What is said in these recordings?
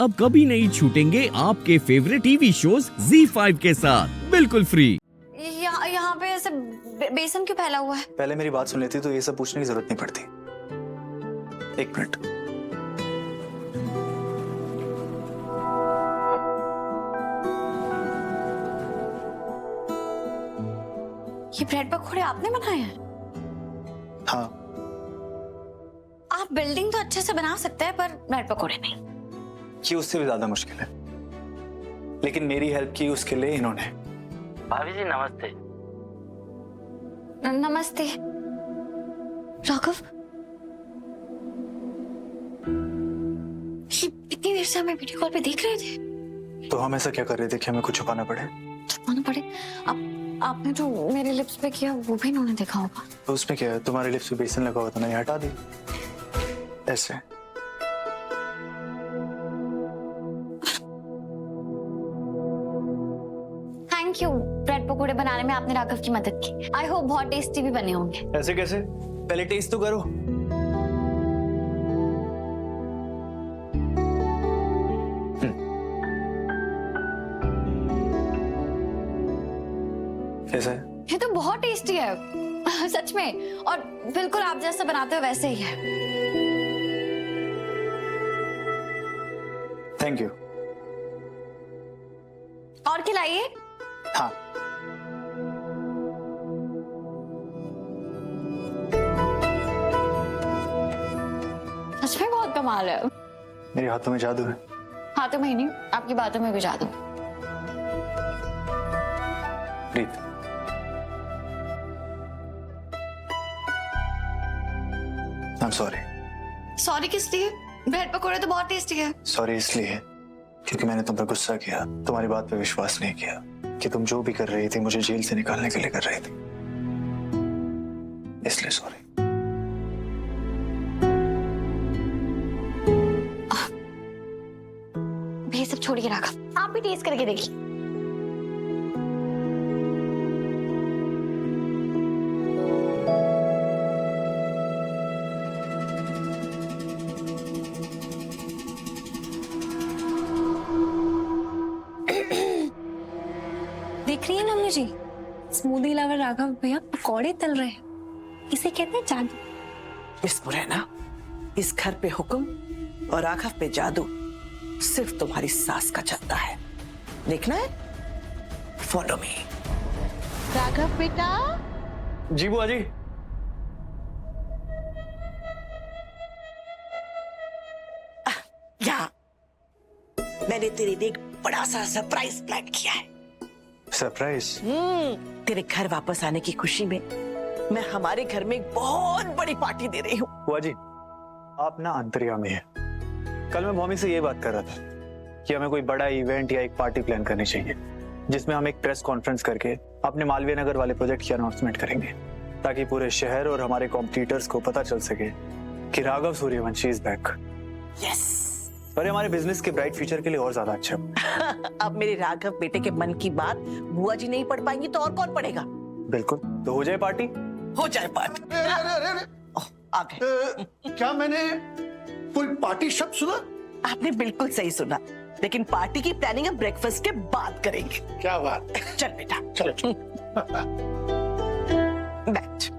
अब कभी नहीं छूटेंगे आपके फेवरेट टीवी शोज ZEE5 के साथ बिल्कुल फ्री। यहाँ पे ऐसे बेसन क्यों फैला हुआ है? पहले मेरी बात सुन लेती तो ये सब पूछने की जरूरत नहीं पड़ती। एक मिनट। ये ब्रेड पकौड़े आपने बनाए हैं? हाँ, आप बिल्डिंग तो अच्छे से बना सकते हैं पर ब्रेड पकौड़े नहीं। ये उससे भी ज्यादा मुश्किल है, लेकिन मेरी हेल्प की उसके लिए इन्होंने। भाभी जी नमस्ते। नमस्ते राघव, इतनी देर से हमें वीडियो कॉल पे देख रहे थे। तो हम ऐसा क्या कर रहे थे कि हमें कुछ छुपाना पड़े? छुपाना पड़े? आपने जो मेरे लिप्स पे किया वो भी इन्होंने देखा होगा। तो उसमें क्या है, तुम्हारे लिप्स पे बेसन लगा हुआ था ना, ये हटा दी ऐसे। थैंक यू, ब्रेड पकोड़े बनाने में आपने राघव की मदद की। आई होप बहुत टेस्टी भी बने होंगे। ऐसे कैसे? पहले टेस्ट तो करो। कैसा है? ये तो बहुत टेस्टी है सच में, और बिल्कुल आप जैसा बनाते हो वैसे ही है। Thank you. और खिलाइए। हाँ, सच में बहुत कमाल है। मेरे हाथों में जादू है। हाथों में ही नहीं, आपकी बातों में भी जादू। प्रीत, I'm sorry। सॉरी किस लिए? ब्रेड पकोड़े तो बहुत टेस्टी है। सॉरी इसलिए क्योंकि मैंने तुम पर गुस्सा किया, तुम्हारी बात पे विश्वास नहीं किया कि तुम जो भी कर रही थी मुझे जेल से निकालने के लिए कर रही थी, इसलिए सॉरी। ये सब छोड़िए राघव, आप भी टेस्ट करके देखिए। देख रही है नमनी जी, स्मूदी लवर राघव भैया पकौड़े तल रहे हैं। इसे कहते हैं जादू। मिस मुरैना, इस घर पे हुक्म और राघव पे जादू सिर्फ तुम्हारी सास का चलता है। देखना है? Follow me. राघव बेटा, जी बुआ जी। या मैंने तेरे लिए एक बड़ा सा सरप्राइज प्लान किया है। सरप्राइज? तेरे घर वापस आने की खुशी में मैं हमारे घर में एक बहुत बड़ी पार्टी दे रही हूँ। बुआ जी, आप ना अंतर्यामी है। कल मैं भौमी से ये बात कर रहा था कि हमें कोई बड़ा इवेंट या एक पार्टी प्लान करनी चाहिए जिसमें हम एक प्रेस कॉन्फ्रेंस करके अपने मालवीय नगर वाले प्रोजेक्ट की अनाउंसमेंट करेंगे, ताकि पूरे शहर और हमारे कॉम्पिटिटर्स को पता चल सके कि Raghav Suryavanshi is back. Yes. और ये हमारे बिजनेस के ब्राइट फ्यूचर के लिए और ज्यादा अच्छा है। अब मेरे राघव बेटे के मन की बात बुआ जी नहीं पढ़ पाएंगी तो और कौन पढ़ेगा? बिल्कुल, तो हो जाए पार्टी। हो जाए पार्टी। ओह, आ गए। क्या मैंने कोई पार्टी शब्द सुना? आपने बिल्कुल सही सुना, लेकिन पार्टी की प्लानिंग हम ब्रेकफास्ट के बाद करेंगे। क्या बात। चल बेटा, चलो बैठ।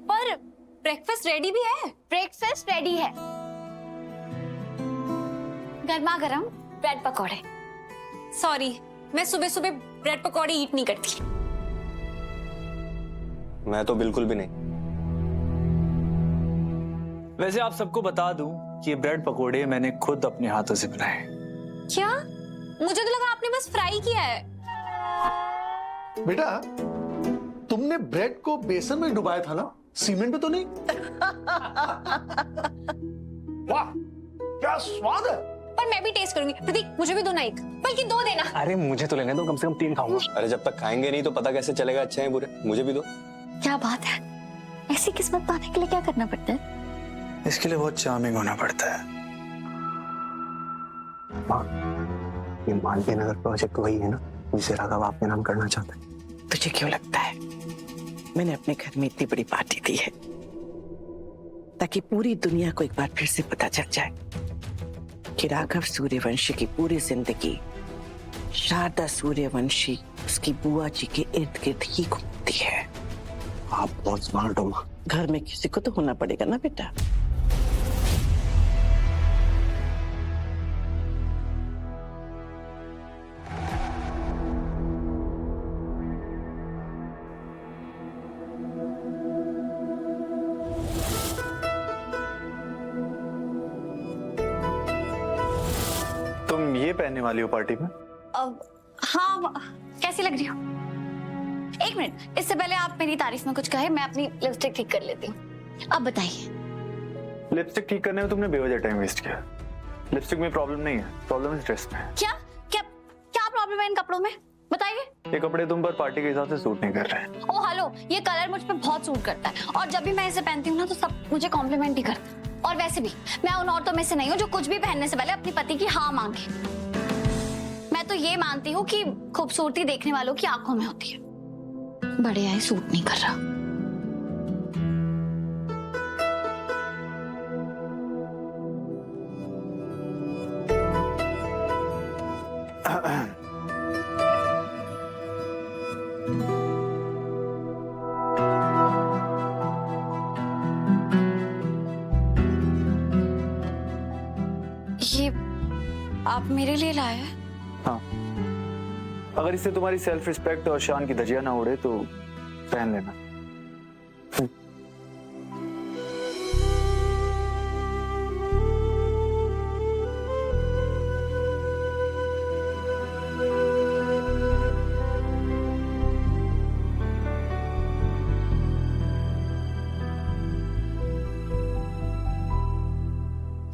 पर ब्रेकफास्ट रेडी भी है। ब्रेकफास्ट रेडी है, गर्मा गर्म ब्रेड पकोड़े। सॉरी, मैं सुबह सुबह ब्रेड पकौड़े ईट नहीं करती। मैं तो बिल्कुल भी नहीं। वैसे आप सबको बता दूं कि ये ब्रेड पकोड़े मैंने खुद अपने हाथों से बनाए। क्या? मुझे तो लगा आपने बस फ्राई किया है। बेटा, तुमने ब्रेड को बेसन में डुबाया था ना, सीमेंट में तो नहीं? वाह, क्या स्वाद है। पर मैं भी टेस्ट करूंगी। प्रतीक, मुझे भी दो ना, एक बल्कि दो देना। अरे मुझे तो लेने दो, कम से कम 3 खाऊंगा। अरे जब तक खाएंगे नहीं तो पता कैसे चलेगा अच्छे हैं बुरे? मुझे भी दो। क्या बात है, ऐसी किस्मत पाने के लिए क्या करना पड़ता है? इसके लिए बहुत चार्मिंग होना पड़ता है। ये मालवीय नगर प्रोजेक्ट वही है ना जिसे राघव आपके नाम करना चाहते हैं? तुझे क्यों लगता है मैंने अपने घर में इतनी बड़ी पार्टी दी है ताकि पूरी दुनिया को एक बार फिर से पता चल जाए कि राघव सूर्यवंशी की पूरी जिंदगी शारदा सूर्यवंशी उसकी बुआ जी के इर्द गिर्द ही घूमती है। आप बहुत स्मार्ट हो माँ। घर में किसी को तो होना पड़ेगा ना बेटा। तुम ये पहनने वाली हो पार्टी में? हाँ, कैसी लग रही हो? एक मिनट, इससे पहले आप मेरी तारीफ में कुछ कहे, मैं अपनी लिपस्टिक ठीक कर लेती हूँ। अब बताइए। लिपस्टिक ठीक करने में तुमने बेवजह टाइम वेस्ट किया। लिपस्टिक में प्रॉब्लम नहीं है, प्रॉब्लम इस ड्रेस में है। क्या क्या क्या प्रॉब्लम है इन कपड़ों में? बताइए। ये कपड़े तुम पर पार्टी के हिसाब से सूट नहीं कर रहे हैं। ओ हेलो, ये कलर मुझ पे बहुत सूट करता है और जब भी मैं इसे पहनती हूँ ना तो सब मुझे कॉम्प्लीमेंट ही करते हैं। और वैसे भी मैं उन औरतों में से नहीं हूँ जो कुछ भी पहनने से पहले अपने पति की हाँ मांगे। मैं तो ये मानती हूँ कि खूबसूरती देखने वालों की आंखों में होती है। बड़े आए सूट नहीं कर रहा। ये आप मेरे लिए लाए हैं? हाँ, अगर इससे तुम्हारी सेल्फ रिस्पेक्ट और शान की धज्जियां ना उड़े तो पहन लेना।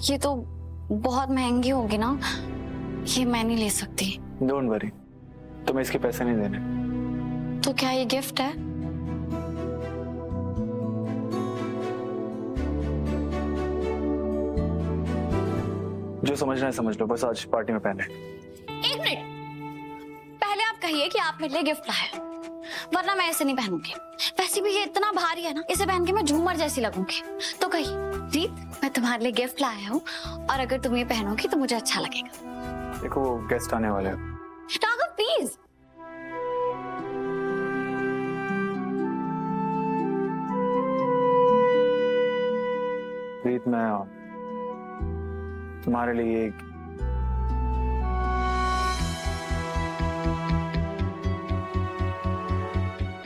ये तो बहुत महंगी होगी ना, ये मैं नहीं ले सकती। डोंट वरी, तुम्हें इसके पैसे नहीं देने। तो क्या ये गिफ्ट है? जो समझना है समझ लो, बस आज पार्टी में पहने। एक मिनट, पहले आप कहिए कि आप मेरे लिए गिफ्ट लाए हैं, वरना मैं इसे नहीं पहनूंगी। वैसे भी ये इतना भारी है ना, इसे पहन के मैं झूमर जैसी लगूंगी। तो कही रीत, मैं तुम्हारे लिए गिफ्ट लाया हूँ और अगर तुम ये पहनोगी तो मुझे अच्छा लगेगा। देखो वो गेस्ट आने वाले हैं। राघव प्लीज। रीत, मैं तुम्हारे लिए एक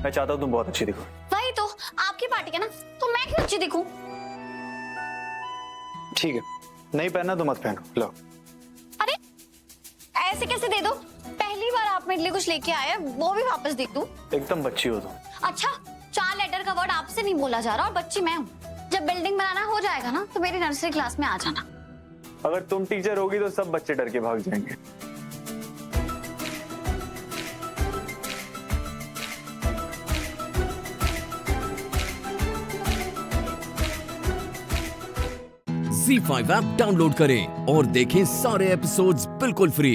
मैं चाहता हूँ तुम बहुत अच्छी दिखो। वही तो, आपकी पार्टी है ना, तो मैं क्यों अच्छी दिखूं? ठीक है, नहीं पहनना तो मत पहनो। लो। अरे ऐसे कैसे दे दो? पहली बार आप मेरे लिए कुछ लेके आए, वो भी वापस दे दूं? एकदम बच्ची हो तुम। अच्छा, 4 लेटर का वर्ड आपसे नहीं बोला जा रहा और बच्ची मैं हूँ। जब बिल्डिंग बनाना हो जाएगा ना तो मेरी नर्सरी क्लास में आ जाना। अगर तुम टीचर होगी तो सब बच्चे डर के भाग जाएंगे। Z5 ऐप डाउनलोड करें और देखें सारे एपिसोड्स बिल्कुल फ्री।